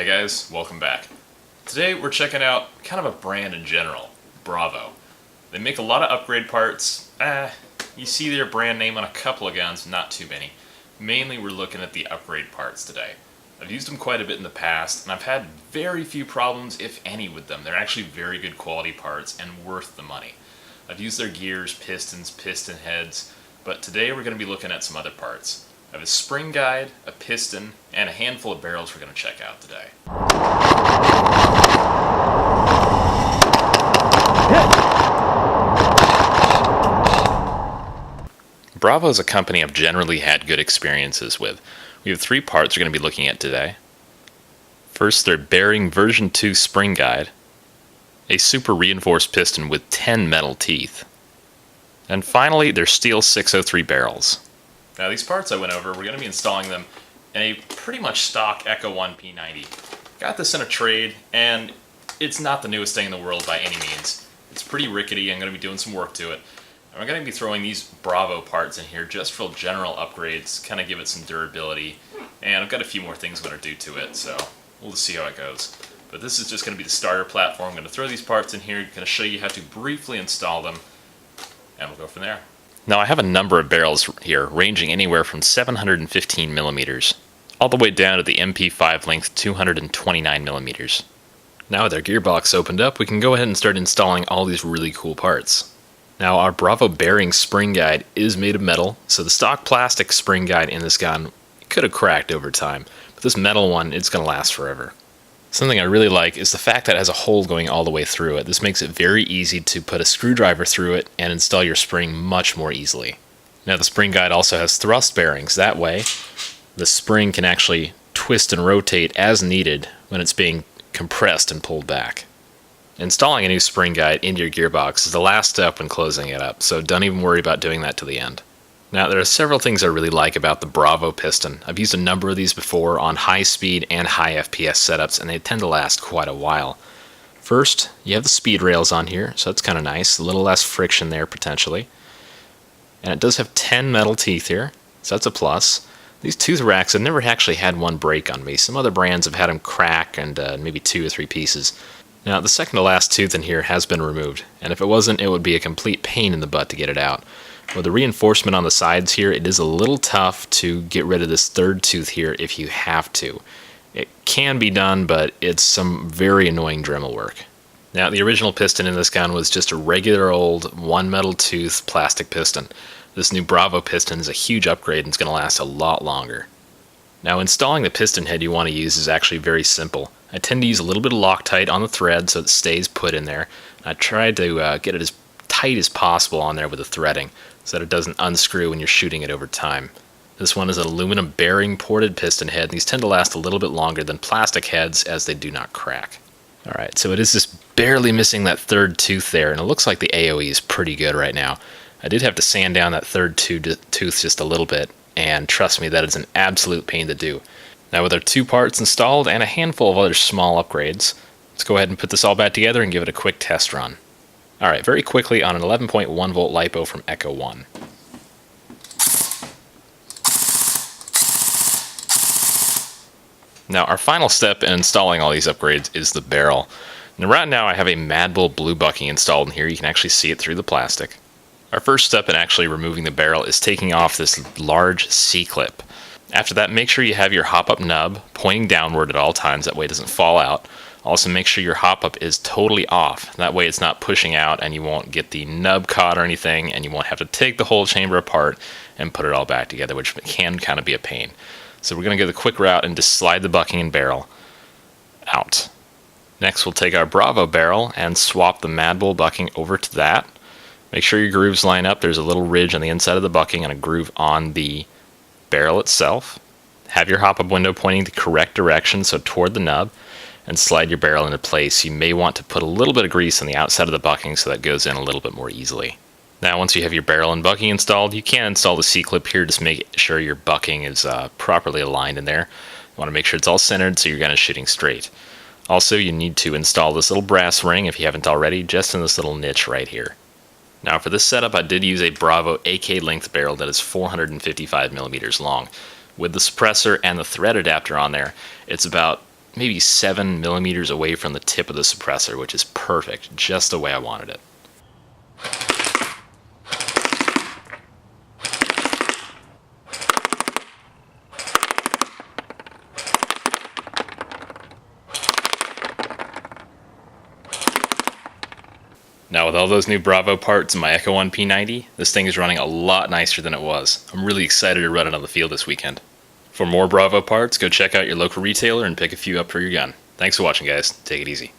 Hey guys, welcome back. Today we're checking out kind of a brand in general, Bravo. They make a lot of upgrade parts. You see their brand name on a couple of guns, not too many. Mainly we're looking at the upgrade parts today. I've used them quite a bit in the past, and I've had very few problems, if any, with them. They're actually very good quality parts and worth the money. I've used their gears, pistons, piston heads, but today we're going to be looking at some other parts. I have a spring guide, a piston, and a handful of barrels we're going to check out today. Bravo is a company I've generally had good experiences with. We have three parts we're going to be looking at today. First, their bearing version 2 spring guide, a super reinforced piston with 10 metal teeth, and finally their steel 603 barrels. Now these parts I went over, we're going to be installing them in a pretty much stock Echo 1 P90. Got this in a trade, and it's not the newest thing in the world by any means. It's pretty rickety. I'm going to be doing some work to it. And I'm going to be throwing these Bravo parts in here just for general upgrades, kind of give it some durability. And I've got a few more things I'm going to do to it, so we'll just see how it goes. But this is just going to be the starter platform. I'm going to throw these parts in here, going to show you how to briefly install them, and we'll go from there. Now I have a number of barrels here, ranging anywhere from 715 millimeters, all the way down to the MP5 length 229 millimeters. Now with our gearbox opened up, we can go ahead and start installing all these really cool parts. Now our Bravo bearing spring guide is made of metal, so the stock plastic spring guide in this gun could have cracked over time, but this metal one, it's going to last forever. Something I really like is the fact that it has a hole going all the way through it. This makes it very easy to put a screwdriver through it and install your spring much more easily. Now the spring guide also has thrust bearings. That way, the spring can actually twist and rotate as needed when it's being compressed and pulled back. Installing a new spring guide into your gearbox is the last step when closing it up, so don't even worry about doing that to the end. Now, there are several things I really like about the Bravo piston. I've used a number of these before on high speed and high FPS setups, and they tend to last quite a while. First, you have the speed rails on here, so that's kind of nice. A little less friction there, potentially. And it does have 10 metal teeth here, so that's a plus. These tooth racks, I've never actually had one break on me. Some other brands have had them crack and maybe 2 or 3 pieces. Now, the second to last tooth in here has been removed, and if it wasn't, it would be a complete pain in the butt to get it out. With the reinforcement on the sides here, it is a little tough to get rid of this third tooth here if you have to. It can be done, but it's some very annoying Dremel work. Now, the original piston in this gun was just a regular old one metal tooth plastic piston. This new Bravo piston is a huge upgrade and it's going to last a lot longer. Now, installing the piston head you want to use is actually very simple. I tend to use a little bit of Loctite on the thread so it stays put in there. I try to get it as tight as possible on there with the threading so that it doesn't unscrew when you're shooting it over time. This one is an aluminum bearing ported piston head, and these tend to last a little bit longer than plastic heads as they do not crack. Alright, so it is just barely missing that third tooth there, and it looks like the AOE is pretty good right now. I did have to sand down that third tooth just a little bit, and trust me, that is an absolute pain to do. Now with our 2 parts installed and a handful of other small upgrades, let's go ahead and put this all back together and give it a quick test run. Alright, very quickly on an 11.1 volt LiPo from Echo 1. Now our final step in installing all these upgrades is the barrel. Now right now I have a Mad Bull blue bucking installed in here. You can actually see it through the plastic. Our first step in actually removing the barrel is taking off this large C-clip. After that, make sure you have your hop-up nub pointing downward at all times, that way it doesn't fall out. Also make sure your hop-up is totally off, that way it's not pushing out and you won't get the nub caught or anything, and you won't have to take the whole chamber apart and put it all back together, which can kind of be a pain. So we're going to go the quick route and just slide the bucking and barrel out. Next we'll take our Bravo barrel and swap the Mad Bull bucking over to that. Make sure your grooves line up. There's a little ridge on the inside of the bucking and a groove on the barrel itself. Have your hop-up window pointing the correct direction, so toward the nub, and slide your barrel into place. You may want to put a little bit of grease on the outside of the bucking so that goes in a little bit more easily. Now once you have your barrel and bucking installed, you can install the C-clip here. Just make sure your bucking is properly aligned in there. You want to make sure it's all centered so you're kind of shooting straight. Also, you need to install this little brass ring, if you haven't already, just in this little niche right here. Now for this setup, I did use a Bravo AK length barrel that is 455 millimeters long. With the suppressor and the thread adapter on there, it's about maybe 7 millimeters away from the tip of the suppressor, which is perfect, just the way I wanted it. Now with all those new Bravo parts in my Echo 1 P90, this thing is running a lot nicer than it was. I'm really excited to run it on the field this weekend. For more Bravo parts, go check out your local retailer and pick a few up for your gun. Thanks for watching, guys. Take it easy.